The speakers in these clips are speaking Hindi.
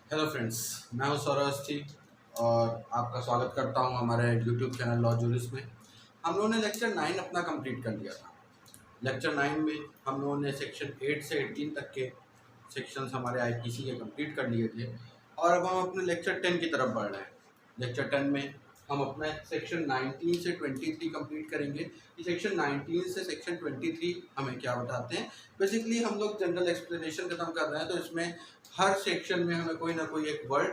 हेलो फ्रेंड्स, मैं हूं सौरभ अवस्थी और आपका स्वागत करता हूं हमारे यूट्यूब चैनल लॉ जूरिस में। हम लोगों ने लेक्चर 9 अपना कंप्लीट कर लिया था। लेक्चर 9 में हम लोगों ने सेक्शन 8 से 18 तक के सेक्शंस हमारे आईपीसी के कंप्लीट कर लिए थे और अब हम अपने लेक्चर 10 की तरफ बढ़ रहे हैं। लेक्चर 10 में हम अपने सेक्शन 19 से 23 कंप्लीट करेंगे कि सेक्शन 19 से सेक्शन 23 हमें क्या बताते हैं। बेसिकली हम लोग जनरल एक्सप्लेनेशन खत्म कर रहे हैं, तो इसमें हर सेक्शन में हमें कोई ना कोई एक वर्ड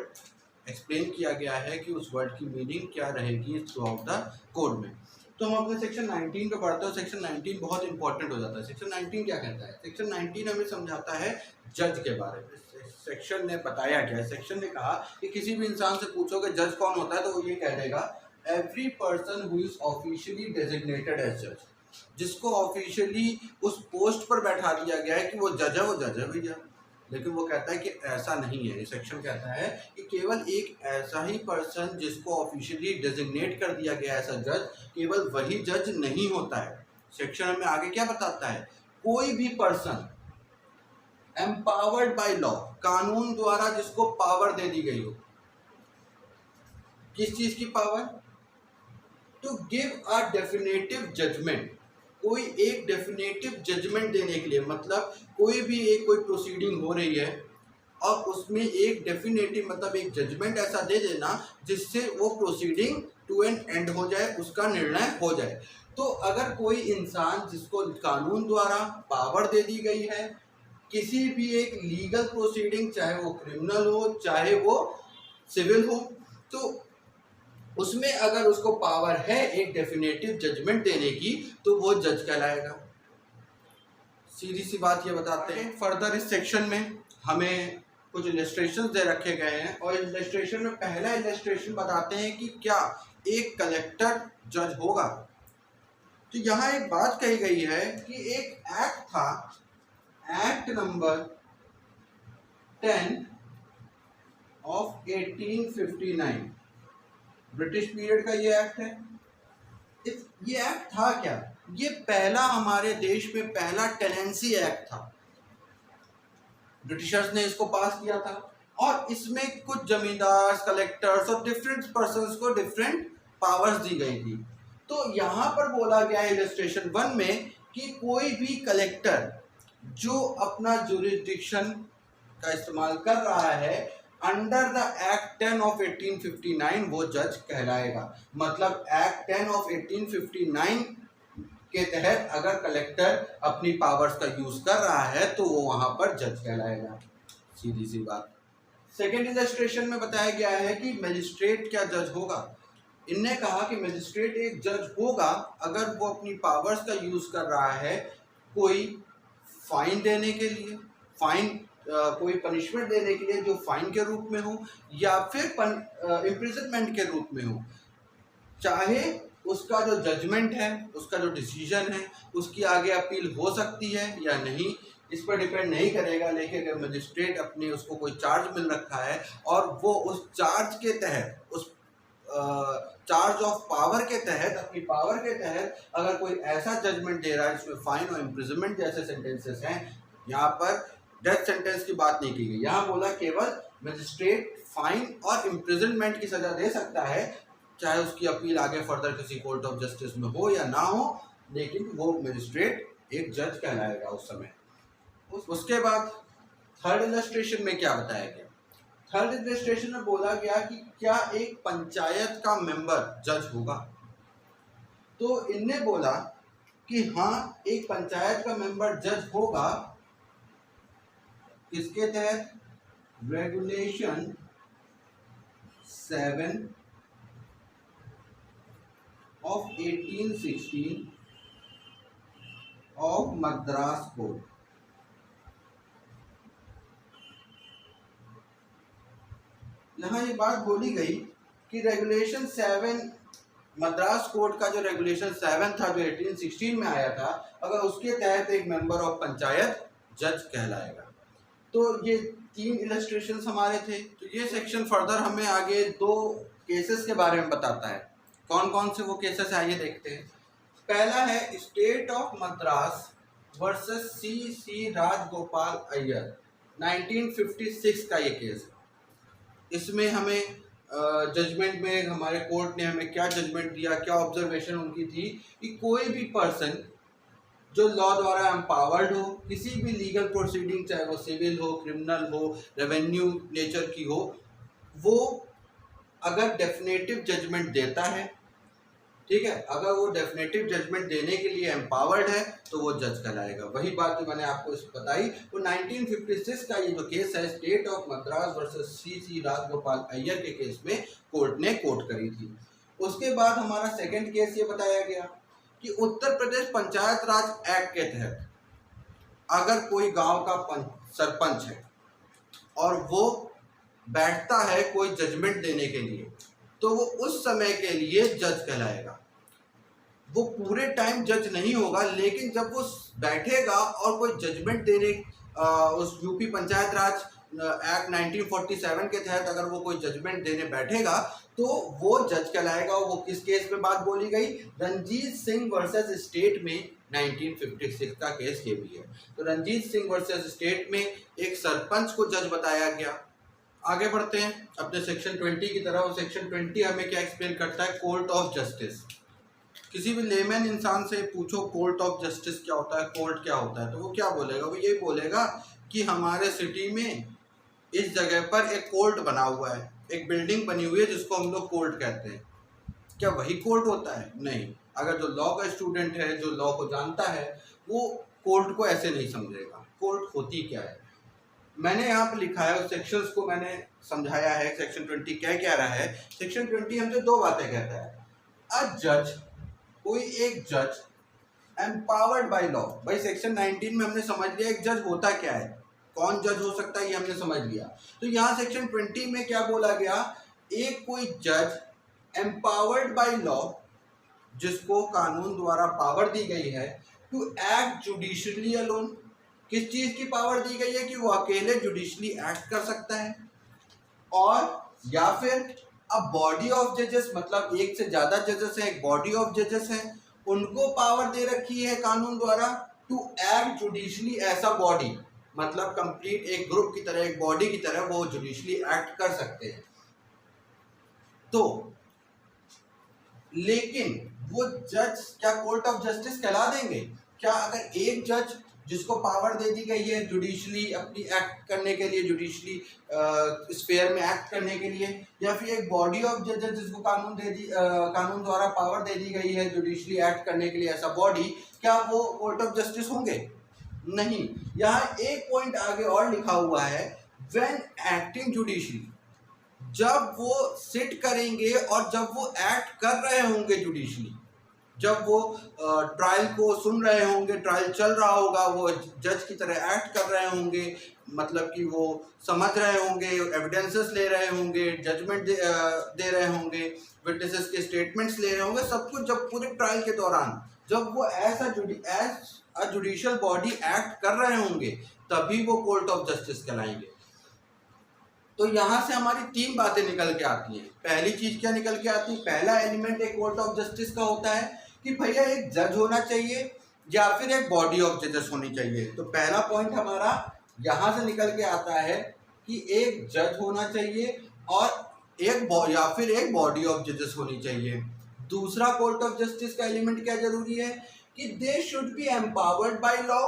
एक्सप्लेन किया गया है कि उस वर्ड की मीनिंग क्या रहेगी थ्रू आउट द कोड में। तो हम अपने सेक्शन 19 पे पढ़ते हैं। सेक्शन 19 बहुत इंपॉर्टेंट हो जाता है। सेक्शन 19 क्या कहता है? सेक्शन 19 हमें समझाता है जज के बारे में। सेक्शन ने बताया क्या है? सेक्शन ने कहा कि किसी भी इंसान से पूछोगे जज कौन होता है, तो वो ये कह देगा every person who is officially designated as जज। जिसको ऑफिशियली उस पोस्ट पर बैठा दिया गया है कि वो जज है भैया। लेकिन वो कहता है कि ऐसा नहीं है। ये सेक्शन कहता है कि केवल एक ऐसा ही पर्सन जिसको ऑफिशियली डेजिग्नेट कर दिया गया ऐसा जज, केवल वही जज नहीं होता है। सेक्शन हमें आगे क्या बताता है? कोई भी पर्सन एम्पावर्ड बाय लॉ, कानून द्वारा जिसको पावर दे दी गई हो। किस चीज की power? To give a definitive judgment. कोई एक डेफिनेटिव जजमेंट देने के लिए, मतलब कोई भी एक कोई प्रोसीडिंग हो रही है और उसमें एक डेफिनेटिव मतलब एक जजमेंट ऐसा दे देना जिससे वो प्रोसीडिंग टू एन एंड हो जाए, उसका निर्णय हो जाए। तो अगर कोई इंसान जिसको कानून द्वारा पावर दे दी गई है किसी भी एक लीगल प्रोसीडिंग, चाहे वो क्रिमिनल हो चाहे वो सिविल हो, तो उसमें अगर उसको पावर है एक डेफिनेटिव जजमेंट देने की, तो वो जज कहलाएगा। सीधी सी बात ये बताते हैं। फर्दर इस सेक्शन में हमें कुछ इलस्ट्रेशन दे रखे गए हैं और इलस्ट्रेशन में पहला इलस्ट्रेशन बताते हैं कि क्या एक कलेक्टर जज होगा। तो यहाँ एक बात कही गई है कि एक एक्ट था, act number 10 of 1859, British period का ये एक्ट है। ये एक्ट था क्या? ये पहला हमारे देश में पहला टेनेंसी एक्ट था। ब्रिटिशर्स ने इसको पास किया था और इसमें कुछ जमींदार, कलेक्टर्स और डिफरेंट पर्संस को डिफरेंट पावर्स दी गई थी। तो यहाँ पर बोला गया है इलस्ट्रेशन 1 में कि कोई भी कलेक्टर जो अपना जुरिस्डिक्शन का इस्तेमाल कर रहा है अंडर द एक्ट 10 ऑफ 1859 वो जज कहलाएगा। मतलब एक्ट 10 ऑफ 1859 के तहत अगर कलेक्टर अपनी पावर्स का यूज कर रहा है तो वो वहां पर जज कहलाएगा। सीधी सी बात। सेकेंड इलस्ट्रेशन में बताया गया है कि मजिस्ट्रेट क्या जज होगा। इनने कहा कि मजिस्ट्रेट एक जज होगा अगर वो अपनी पावर्स का यूज कर रहा है कोई फाइन देने के लिए, फाइन कोई पनिशमेंट देने के लिए जो फाइन के रूप में हो या फिर इम्प्रिजनमेंट के रूप में हो। चाहे उसका जो जजमेंट है, उसका जो डिसीजन है, उसकी आगे अपील हो सकती है या नहीं, इस पर डिपेंड नहीं करेगा। लेकिन अगर मजिस्ट्रेट अपने उसको कोई चार्ज मिल रखा है और वो उस चार्ज के तहत, उस चार्ज ऑफ पावर के तहत, अपनी पावर के तहत अगर कोई ऐसा जजमेंट दे रहा है जिसमें फाइन और इम्प्रिजनमेंट जैसे सेंटेंसेस हैं, यहाँ पर डेथ सेंटेंस की बात नहीं की गई। यहाँ बोला केवल मजिस्ट्रेट फाइन और इम्प्रिजनमेंट की सजा दे सकता है, चाहे उसकी अपील आगे फर्दर किसी कोर्ट ऑफ जस्टिस में हो या ना हो, लेकिन वो मजिस्ट्रेट एक जज कहलाएगा उस समय। उसके बाद थर्ड इलस्ट्रेशन में क्या बताया गया? थर्ड इलस्ट्रेशन में बोला गया कि क्या एक पंचायत का मेंबर जज होगा। तो इनने बोला कि हाँ, एक पंचायत का मेंबर जज होगा। किसके तहत? Regulation 7 of 1816 of Madras code. यहाँ ये बात बोली गई कि रेगुलेशन 7, मद्रास कोड का जो रेगुलेशन 7 था जो 1816 में आया था, अगर उसके तहत एक मेंबर ऑफ पंचायत जज कहलाएगा। तो ये 3 इलस्ट्रेशंस हमारे थे। तो ये सेक्शन फर्दर हमें आगे 2 केसेस के बारे में बताता है। कौन कौन से वो केसेस आइए देखते हैं। पहला है state of Madras versus C Rajagopal Iyer, 1956 का ये केस है। इसमें हमें जजमेंट में हमारे कोर्ट ने हमें क्या जजमेंट दिया, क्या ऑब्जर्वेशन उनकी थी कि कोई भी पर्सन जो लॉ द्वारा एम्पावर्ड हो, किसी भी लीगल प्रोसीडिंग, चाहे वो सिविल हो, क्रिमिनल हो, रेवेन्यू नेचर की हो, वो अगर डेफिनेटिव जजमेंट देता है, ठीक है, अगर वो डेफिनेटिव जजमेंट देने के लिए एम्पावर्ड है तो वो जज कहलाएगा। वही बात जो मैंने आपको बताई वो 1956 का ये जो केस है state of Madras versus C Rajagopal Iyer के केस में कोर्ट ने कोट करी थी। उसके बाद हमारा सेकंड केस ये बताया गया कि उत्तर प्रदेश पंचायत राज एक्ट के तहत अगर कोई गांव का सरपंच है और वो बैठता है कोई जजमेंट देने के लिए, तो वो उस समय के लिए जज कहलाएगा। वो पूरे टाइम जज नहीं होगा, लेकिन जब वो बैठेगा और कोई जजमेंट देने उस यूपी पंचायत राज एक्ट 1947 के तहत अगर वो कोई जजमेंट देने बैठेगा तो वो जज कहलाएगा। वो किस केस में बात बोली गई? रंजीत सिंह वर्सेस स्टेट में 1956 का केस ये भी है। तो रंजीत सिंह वर्सेस स्टेट में एक सरपंच को जज बताया गया। आगे बढ़ते हैं अपने सेक्शन 20 की तरफ। सेक्शन 20 हमें क्या एक्सप्लेन करता है? Court of justice. किसी भी लेमैन इंसान से पूछो कोर्ट ऑफ जस्टिस क्या होता है, कोर्ट क्या होता है, तो वो क्या बोलेगा? वो ये बोलेगा कि हमारे सिटी में इस जगह पर एक कोर्ट बना हुआ है, एक बिल्डिंग बनी हुई है जिसको हम लोग कोर्ट कहते हैं। क्या वही कोर्ट होता है? नहीं। अगर जो लॉ का स्टूडेंट है, जो लॉ को जानता है, वो कोर्ट को ऐसे नहीं समझेगा। कोर्ट होती क्या है? मैंने यहाँ पर लिखा है, उस सेक्शंस को मैंने समझाया है। सेक्शन 20 क्या कह रहा है? सेक्शन 20 हमसे दो बातें कहता है। अ जज, कोई एक जज एम्पावर्ड बाय लॉ। भाई सेक्शन 19 में हमने समझ लिया एक जज होता क्या है, कौन जज हो सकता है, ये हमने समझ लिया। तो यहाँ सेक्शन 20 में क्या बोला गया? एक कोई जज एम्पावर्ड बाय लॉ, जिसको कानून द्वारा पावर दी गई है टू एक्ट जुडिशियली अलोन। किस चीज की पावर दी गई है? कि वो अकेले जुडिशली एक्ट कर सकता है। और या फिर अ बॉडी ऑफ जजेस, मतलब एक से ज्यादा जजेस है, एक बॉडी ऑफ जजेस है, उनको पावर दे रखी है कानून द्वारा to act judicially as a body, मतलब कंप्लीट एक ग्रुप की तरह, एक बॉडी की तरह वो जुडिशली एक्ट कर सकते हैं। तो लेकिन वो जज क्या कोर्ट ऑफ जस्टिस कहला देंगे? क्या अगर एक जज जिसको पावर दे दी गई है जुडिशली अपनी एक्ट करने के लिए, जुडिशली स्फेयर में एक्ट करने के लिए, या फिर एक बॉडी ऑफ जजेस जिसको कानून द्वारा पावर दे दी गई है जुडिशली एक्ट करने के लिए ऐसा बॉडी, क्या वो कोर्ट ऑफ जस्टिस होंगे? नहीं। यहाँ एक पॉइंट आगे और लिखा हुआ है, व्हेन एक्टिंग जुडिशली, जब वो सिट करेंगे और जब वो एक्ट कर रहे होंगे जुडिशली, जब वो ट्रायल को सुन रहे होंगे, ट्रायल चल रहा होगा, वो जज की तरह एक्ट कर रहे होंगे, मतलब कि वो समझ रहे होंगे, एविडेंसेस ले रहे होंगे, जजमेंट दे रहे होंगे, विटनेसेस के स्टेटमेंट्स ले रहे होंगे, सब कुछ जब पूरे ट्रायल के दौरान जब वो as a judicial body act कर रहे होंगे, तभी वो कोर्ट ऑफ जस्टिस कहलाएंगे। तो यहाँ से हमारी तीन बातें निकल के आती हैं। पहली चीज क्या निकल के आती है? पहला एलिमेंट एक कोर्ट ऑफ जस्टिस का होता है कि भैया एक जज होना चाहिए या फिर एक बॉडी ऑफ जजेस होनी चाहिए। तो पहला पॉइंट हमारा यहाँ से निकल के आता है कि एक जज होना चाहिए और या फिर एक बॉडी ऑफ जजेस होनी चाहिए। दूसरा कोर्ट ऑफ जस्टिस का एलिमेंट क्या जरूरी है? कि they should be empowered by law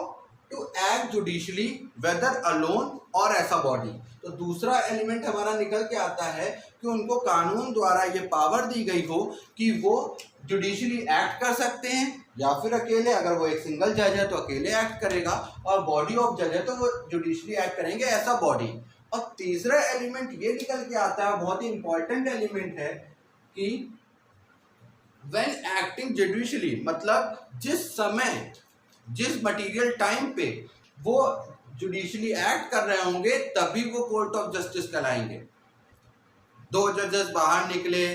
to act judicially whether alone or as a body. तो दूसरा एलिमेंट हमारा निकल के आता है कि उनको कानून द्वारा ये पावर दी गई हो कि वो जुडिशली एक्ट कर सकते हैं, या फिर अकेले, अगर वो एक सिंगल जज है तो अकेले एक्ट करेगा, और बॉडी ऑफ जज है तो वो जुडिशली एक्ट करेंगे ऐसा बॉडी। और तीसरा एलिमेंट ये निकल के आता है, बहुत ही इंपॉर्टेंट एलिमेंट है, कि व्हेन एक्टिंग जुडिशली, मतलब जिस समय, जिस मटीरियल टाइम पे वो जुडिशली एक्ट कर रहे होंगे, तभी वो कोर्ट ऑफ जस्टिस कहलाएंगे। दो जजेस बाहर निकले,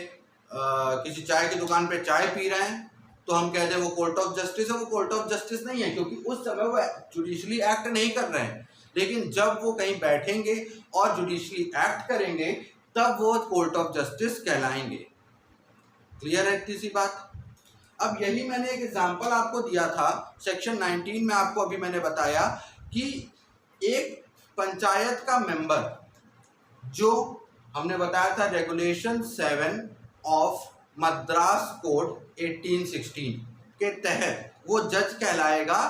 किसी चाय की दुकान पे चाय पी रहे हैं, तो हम कहते हैं वो कोर्ट ऑफ जस्टिस है। वो कोर्ट ऑफ जस्टिस नहीं है, क्योंकि उस समय वो जुडिशली एक्ट नहीं कर रहे हैं। लेकिन जब वो कहीं बैठेंगे और जुडिशली एक्ट करेंगे, तब वो कोर्ट ऑफ जस्टिस कहलाएंगे। क्लियर है इतनी सी बात? अब यही मैंने एक एग्जांपल आपको दिया था सेक्शन 19 में। आपको अभी मैंने बताया कि एक पंचायत का मेंबर जो हमने बताया था रेगुलेशन 7 ऑफ मद्रास कोड 1816 के तहत वो जज कहलाएगा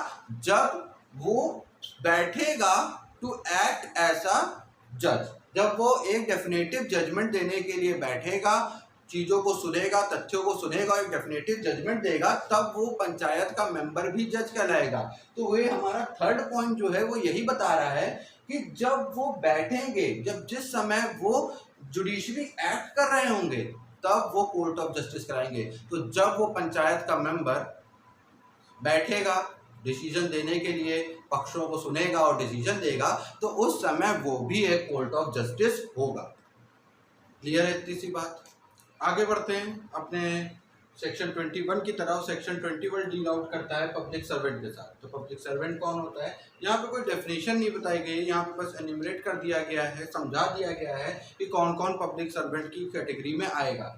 जब वो बैठेगा टू एक्ट एज अ जज, जब वो एक डेफिनेटिव जजमेंट देने के लिए बैठेगा, चीज़ों को सुनेगा, तथ्यों को सुनेगा, एक डेफिनेटिव जजमेंट देगा, तब वो पंचायत का मेंबर भी जज कहलाएगा। तो वही हमारा थर्ड पॉइंट जो है वो यही बता रहा है कि जब वो बैठेंगे, जब जिस समय वो जुडिशरी एक्ट कर रहे होंगे, तब वो कोर्ट ऑफ जस्टिस कराएंगे। तो जब वो पंचायत का मेंबर बैठेगा डिसीजन देने के लिए, पक्षों को सुनेगा और डिसीजन देगा, तो उस समय वो भी एक कोर्ट ऑफ जस्टिस होगा। क्लियर है इतनी सी बात। आगे बढ़ते हैं अपने सेक्शन 21 की तरफ। सेक्शन 21 डील आउट करता है पब्लिक सर्वेंट के साथ। तो पब्लिक सर्वेंट कौन होता है, यहाँ पे कोई डेफिनेशन नहीं बताई गई, यहाँ पे बस एनिमरेट कर दिया गया है, समझा दिया गया है कि कौन कौन पब्लिक सर्वेंट की कैटेगरी में आएगा।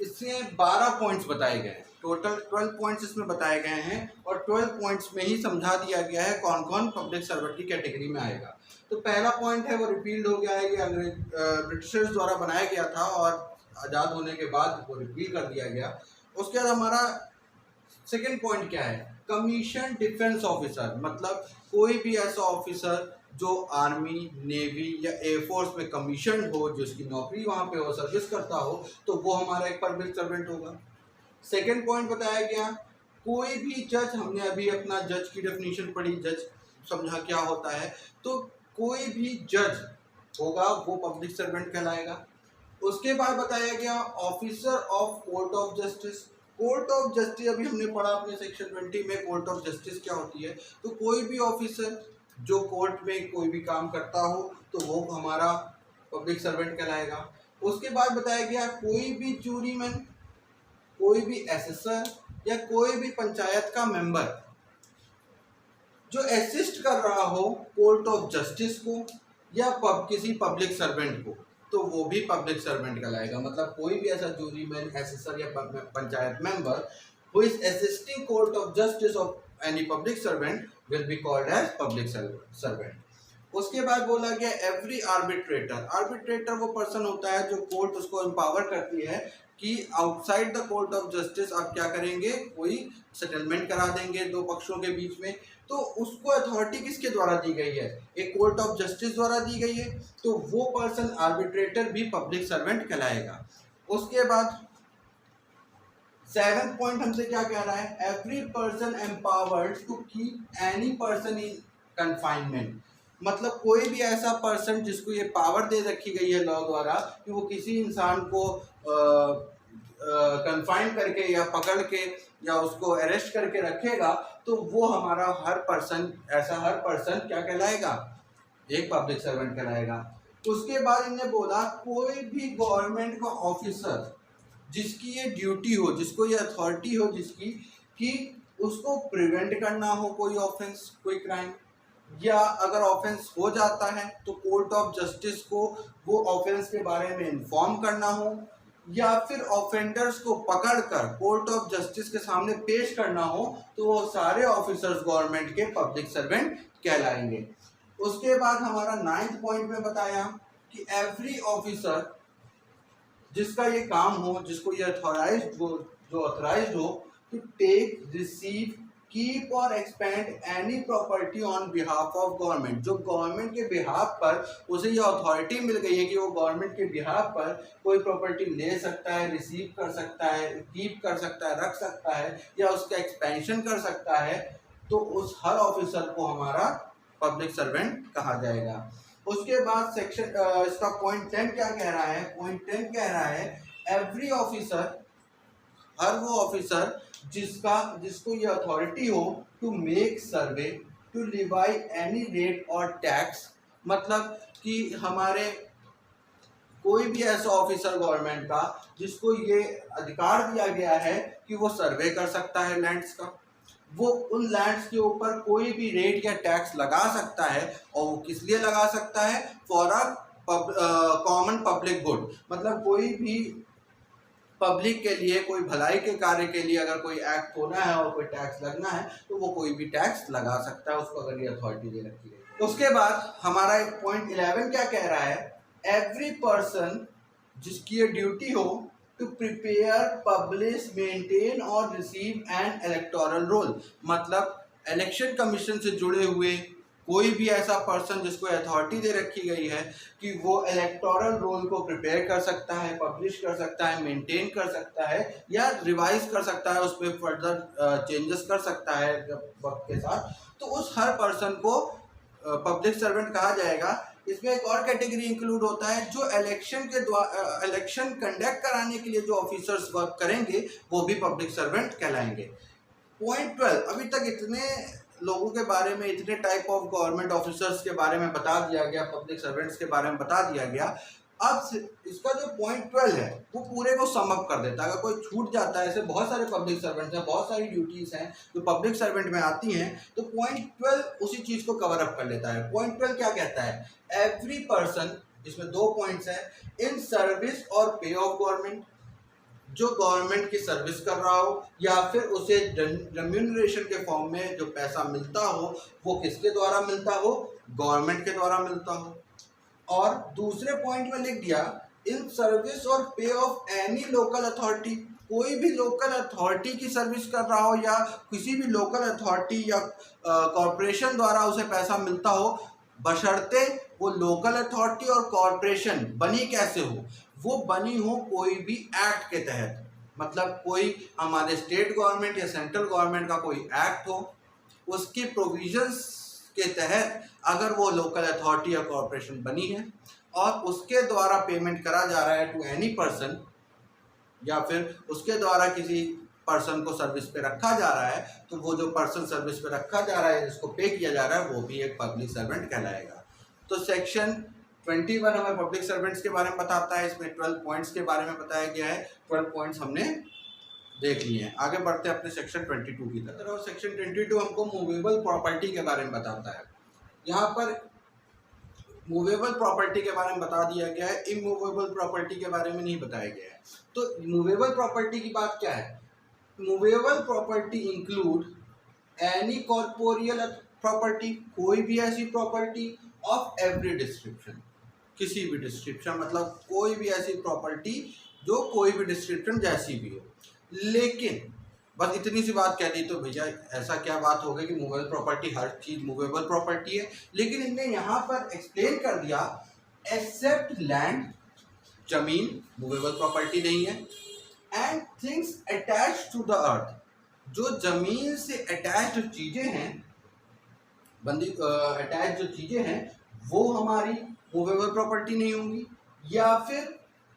इससे 12 पॉइंट्स बताए गए हैं, टोटल 12 पॉइंट्स इसमें बताए गए हैं, और 12 पॉइंट्स में ही समझा दिया गया है कौन कौन पब्लिक सर्वेंट की कैटेगरी में आएगा। तो पहला पॉइंट है वो रिपील्ड हो गया है, ये अंग्रेज ब्रिटिशर्स द्वारा बनाया गया था और आज़ाद होने के बाद वो रिपील कर दिया गया। उसके बाद हमारा सेकेंड पॉइंट क्या है, कमीशन डिफेंस ऑफिसर, मतलब कोई भी ऐसा ऑफिसर जो आर्मी, नेवी या एयरफोर्स में कमीशन हो, जिसकी नौकरी वहाँ पे हो, सर्विस करता हो, तो वो हमारा एक पब्लिक सर्वेंट होगा। सेकेंड पॉइंट बताया गया, कोई भी जज, हमने अभी अपना जज की डेफिनेशन पढ़ी, जज समझा क्या होता है, तो कोई भी जज होगा वो पब्लिक सर्वेंट कहलाएगा। उसके बाद बताया गया officer of court of justice. Court of justice अभी हमने पढ़ा अपने सेक्शन 20 में, कोर्ट ऑफ जस्टिस क्या होती है। तो कोई भी ऑफिसर जो कोर्ट में कोई भी काम करता हो तो वो हमारा पब्लिक सर्वेंट कहलाएगा। उसके बाद बताया गया कोई भी जूरीमैन, कोई भी एसेसर या कोई भी पंचायत का मेंबर जो असिस्ट कर रहा हो कोर्ट ऑफ जस्टिस को या किसी पब्लिक सर्वेंट को, तो वो भी पब्लिक सर्वेंट कहलाएगा। मतलब कोई भी ऐसा जूरीमैन, एसेसर या panchayat member who is assisting court of justice of any public servant will be called as public servant. उसके बाद बोला गया एवरी आर्बिट्रेटर। आर्बिट्रेटर वो पर्सन होता है जो कोर्ट उसको एम्पावर करती है कि outside the court of justice आप क्या करेंगे, कोई सेटलमेंट करा देंगे दो पक्षों के बीच में, तो उसको अथॉरिटी किसके द्वारा दी गई है, एक कोर्ट ऑफ जस्टिस द्वारा दी गई है, तो वो पर्सन आर्बिट्रेटर भी पब्लिक सर्वेंट कहलाएगा। उसके बाद 7th पॉइंट हमसे क्या कह रहा है, every person empowered to keep any person in confinement. मतलब कोई भी ऐसा पर्सन जिसको ये पावर दे रखी गई है लॉ द्वारा कि वो किसी इंसान को कन्फाइन करके या पकड़ के या उसको अरेस्ट करके रखेगा, तो वो हमारा हर पर्सन, ऐसा हर पर्सन क्या कहलाएगा, एक पब्लिक सर्वेंट कहलाएगा। उसके बाद इन्होंने बोला कोई भी गवर्नमेंट का ऑफिसर जिसकी ये ड्यूटी हो, जिसको ये अथॉरिटी हो जिसकी, कि उसको प्रिवेंट करना हो कोई ऑफेंस, कोई क्राइम, या अगर ऑफेंस हो जाता है तो कोर्ट ऑफ जस्टिस को वो ऑफेंस के बारे में इन्फॉर्म करना हो, या फिर ऑफेंडर्स को पकड़कर कोर्ट ऑफ जस्टिस के सामने पेश करना हो, तो वो सारे ऑफिसर्स गवर्नमेंट के पब्लिक सर्वेंट कहलाएंगे। उसके बाद हमारा 9th पॉइंट में बताया कि एवरी ऑफिसर जिसका ये काम हो, जिसको ये अथॉराइज्ड हो, जो अथॉराइज्ड हो टू टेक, रिसीव, कीप और expand any property on behalf of government, जो गवर्नमेंट के बिहाफ पर उसे ये अथॉरिटी मिल गई है कि वो गवर्नमेंट के बिहाफ पर कोई प्रॉपर्टी ले सकता है, रिसीव कर सकता है, कीप कर सकता है, रख सकता है, या उसका एक्सपेंशन कर सकता है, तो उस हर ऑफिसर को हमारा पब्लिक सर्वेंट कहा जाएगा। उसके बाद सेक्शन इसका पॉइंट 10 क्या कह रहा है, पॉइंट 10 कह रहा है एवरी ऑफिसर, हर वो ऑफिसर जिसको ये अथॉरिटी हो to make survey, to levy any rate or tax, मतलब कि हमारे कोई भी ऐसा ऑफिसर गवर्नमेंट का जिसको ये अधिकार दिया गया है कि वो सर्वे कर सकता है लैंड्स का, वो उन लैंड्स के ऊपर कोई भी रेट या टैक्स लगा सकता है, और वो किस लिए लगा सकता है, for a common public good, मतलब कोई भी पब्लिक के लिए, कोई भलाई के कार्य के लिए अगर कोई एक्ट होना है और कोई टैक्स लगना है तो वो कोई भी टैक्स लगा सकता है उसको, अगर ये अथॉरिटी दे रखी है। उसके बाद हमारा एक पॉइंट 11 क्या कह रहा है एवरी पर्सन जिसकी ये ड्यूटी हो टू प्रिपेयर, पब्लिश, मेंटेन और रिसीव एन इलेक्टोरल रोल, मतलब इलेक्शन कमीशन से जुड़े हुए कोई भी ऐसा पर्सन जिसको अथॉरिटी दे रखी गई है कि वो इलेक्टोरल रोल को प्रिपेयर कर सकता है, पब्लिश कर सकता है, मेंटेन कर सकता है या रिवाइज कर सकता है, उसमें फर्दर चेंजेस कर सकता है वक्त के साथ, तो उस हर पर्सन को पब्लिक सर्वेंट कहा जाएगा। इसमें एक और कैटेगरी इंक्लूड होता है जो इलेक्शन के द्वारा इलेक्शन कंडक्ट कराने के लिए जो ऑफिसर्स वर्क करेंगे वो भी पब्लिक सर्वेंट कहलाएंगे। पॉइंट 12, अभी तक इतने लोगों के बारे में, इतने टाइप ऑफ गवर्नमेंट ऑफिसर्स के बारे में बता दिया गया, पब्लिक सर्वेंट्स के बारे में बता दिया गया। अब इसका जो पॉइंट 12 है वो पूरे को सम अप कर देता है। अगर कोई छूट जाता है, ऐसे बहुत सारे पब्लिक सर्वेंट्स हैं, बहुत सारी ड्यूटीज हैं जो पब्लिक सर्वेंट में आती हैं, तो पॉइंट 12 उसी चीज को कवर अप कर लेता है। पॉइंट 12 क्या कहता है? एवरी पर्सन, इसमें 2 पॉइंट्स हैं, इन सर्विस और पे ऑफ गवर्नमेंट, जो गवर्नमेंट की सर्विस कर रहा हो या फिर उसे रेम्यूनरेशन के फॉर्म में जो पैसा मिलता हो वो किसके द्वारा मिलता हो? गवर्नमेंट के द्वारा मिलता हो। और दूसरे पॉइंट में लिख दिया इन सर्विस और पे ऑफ एनी लोकल अथॉरिटी, कोई भी लोकल अथॉरिटी की सर्विस कर रहा हो या किसी भी लोकल अथॉरिटी या कॉरपोरेशन द्वारा उसे पैसा मिलता हो, बशर्ते वो लोकल अथॉरिटी और कॉरपोरेशन बनी कैसे हो? वो बनी हो कोई भी एक्ट के तहत, मतलब कोई हमारे स्टेट गवर्नमेंट या सेंट्रल गवर्नमेंट का कोई एक्ट हो, उसके प्रोविजंस के तहत अगर वो लोकल अथॉरिटी या कॉरपोरेशन बनी है और उसके द्वारा पेमेंट करा जा रहा है टू एनी पर्सन, या फिर उसके द्वारा किसी पर्सन को सर्विस पे रखा जा रहा है, तो वो जो पर्सन सर्विस पे रखा जा रहा है, जिसको पे किया जा रहा है, वो भी एक पब्लिक सर्वेंट कहलाएगा। तो सेक्शन 21 हमें पब्लिक सर्वेंट्स के बारे में बताता है। इसमें 12 पॉइंट्स के बारे में बताया गया है। 12 पॉइंट्स हमने देख लिए हैं। आगे बढ़ते हैं अपने सेक्शन 22 की तरफ। और सेक्शन 22 हमको मूवेबल प्रॉपर्टी के बारे में बताता है। यहाँ पर मूवेबल प्रॉपर्टी के बारे में बता दिया गया है, इमूवेबल प्रॉपर्टी के बारे में नहीं बताया गया है। तो मूवेबल प्रॉपर्टी की बात क्या है? Movable property include any corporeal property, कोई भी ऐसी प्रॉपर्टी ऑफ एवरी डिस्क्रिप्शन, किसी भी डिस्क्रिप्शन, मतलब कोई भी ऐसी प्रॉपर्टी जो कोई भी डिस्क्रिप्शन जैसी भी हो। लेकिन बस इतनी सी बात कह दी तो भैया ऐसा क्या बात हो गई कि मूवेबल प्रॉपर्टी, हर चीज़ मूवेबल प्रॉपर्टी है। लेकिन इनने यहाँ पर एक्सप्लेन कर दिया एक्सेप्ट लैंड, जमीन मूवेबल प्रॉपर्टी नहीं है, and things attach to the earth, जो जमीन से अटैच जो चीज़ें हैं, अटैच जो चीज़ें हैं वो हमारी मूवेबल प्रॉपर्टी नहीं होंगी, या फिर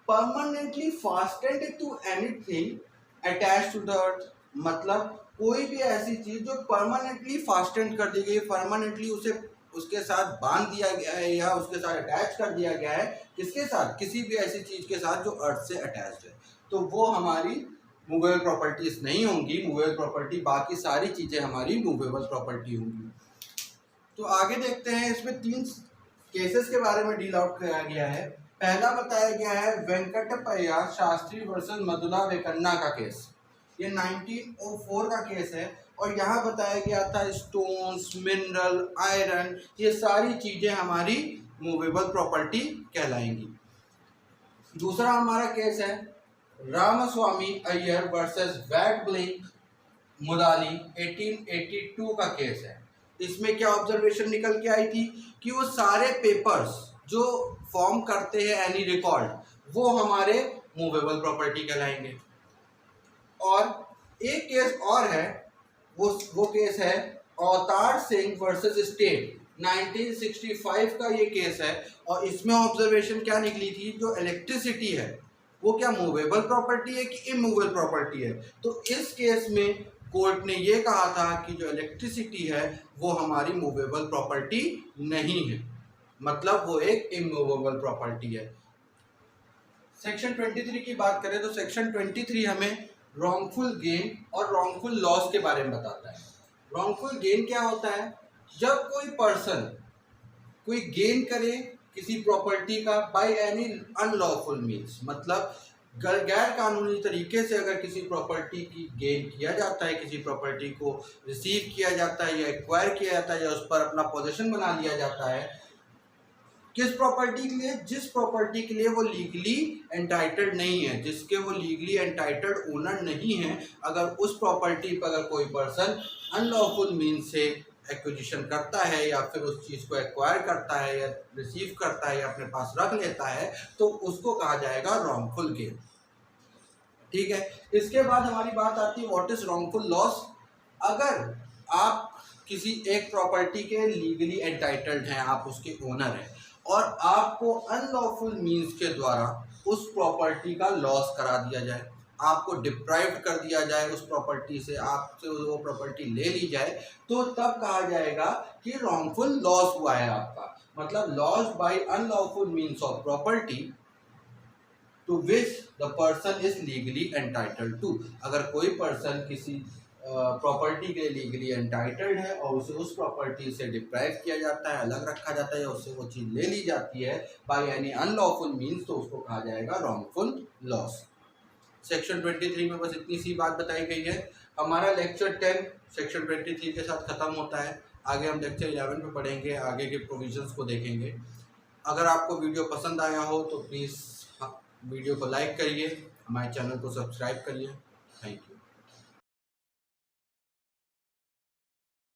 permanently fastened to anything attach to the earth, मतलब कोई भी ऐसी चीज़ जो परमानेंटली फास्टेंड कर दी गई, परमानेंटली उसे उसके साथ बांध दिया गया है या उसके साथ अटैच कर दिया गया है, किसके साथ? किसी भी ऐसी चीज़ के साथ जो अर्थ से अटैच्ड है, तो वो हमारी मूवेबल प्रॉपर्टीज नहीं होंगी। मूवेबल प्रॉपर्टी बाकी सारी चीज़ें हमारी मूवेबल प्रॉपर्टी होंगी। तो आगे देखते हैं, इसमें 3 केसेस के बारे में डील आउट किया गया है। पहला बताया गया है वेंकटप्पय्या शास्त्री वर्सेस मधुला वेंकन्ना का केस। ये 1904 का केस है और यहाँ बताया गया था स्टोन्स, मिनरल, आयरन, ये सारी चीज़ें हमारी मूवेबल प्रॉपर्टी कहलाएंगी। दूसरा हमारा केस है रामास्वामी अय्यर वर्सेस वैट ब्लिंक मुदाली 1882 का केस है। इसमें क्या ऑब्जर्वेशन निकल के आई थी कि वो सारे पेपर्स जो फॉर्म करते हैं एनी रिकॉर्ड, वो हमारे मूवेबल प्रॉपर्टी कहलाएंगे। और एक केस और है, वो केस है अवतार सिंह वर्सेस स्टेट 1965 का ये केस है। और इसमें ऑब्जर्वेशन क्या निकली थी, जो इलेक्ट्रिसिटी है वो क्या मूवेबल प्रॉपर्टी है कि इमूवेबल प्रॉपर्टी है? तो इस केस में कोर्ट ने ये कहा था कि जो इलेक्ट्रिसिटी है वो हमारी मूवेबल प्रॉपर्टी नहीं है, मतलब वो एक इमूवेबल प्रॉपर्टी है। सेक्शन 23 की बात करें तो सेक्शन 23 हमें रॉन्गफुल गेन और रॉन्गफुल लॉस के बारे में बताता है। रॉन्गफुल गेन क्या होता है? जब कोई पर्सन कोई गेन करे किसी प्रॉपर्टी का बाय एनी अनलॉफुल मीन्स, मतलब गैर कानूनी तरीके से अगर किसी प्रॉपर्टी की गेन किया जाता है, किसी प्रॉपर्टी को रिसीव किया जाता है या एक्वायर किया जाता है या उस पर अपना पोजीशन बना लिया जाता है, किस प्रॉपर्टी के लिए? जिस प्रॉपर्टी के लिए वो लीगली एंटाइटल्ड नहीं है, जिसके वो लीगली एंटाइटल्ड ओनर नहीं है, अगर उस प्रॉपर्टी पर अगर कोई पर्सन अनलॉफुल मीन से एक्विजिशन करता है या फिर उस चीज़ को एक्वायर करता है या रिसीव करता है या अपने पास रख लेता है, तो उसको कहा जाएगा रॉन्गफुल गेन। ठीक है, इसके बाद हमारी बात आती है व्हाट इज रॉन्गफुल लॉस। अगर आप किसी एक प्रॉपर्टी के लीगली एंटाइटल्ड हैं, आप उसके ओनर हैं, और आपको अनलॉफुल मीन्स के द्वारा उस प्रॉपर्टी का लॉस करा दिया जाए, आपको डिप्राइव्ड कर दिया जाए उस प्रॉपर्टी से, आपसे वो प्रॉपर्टी ले ली जाए, तो तब कहा जाएगा कि रॉन्गफुल लॉस हुआ है आपका। मतलब loss by unlawful means of property to which the person is legally entitled to. अगर कोई पर्सन किसी प्रॉपर्टी के लीगली एंटाइटल्ड है और उसे उस प्रॉपर्टी से डिप्राइव किया जाता है, अलग रखा जाता है, या उससे वो चीज़ ले ली जाती है बाय एनी अनलॉफुल मीन्स, तो उसको कहा जाएगा रॉन्गफुल लॉस। सेक्शन 23 में बस इतनी सी बात बताई गई है। हमारा लेक्चर 10 सेक्शन 23 के साथ ख़त्म होता है। आगे हम लेक्चर 11 में पढ़ेंगे, आगे के प्रोविजंस को देखेंगे। अगर आपको वीडियो पसंद आया हो तो प्लीज़ वीडियो को लाइक करिए, हमारे चैनल को सब्सक्राइब करिए। Thank you.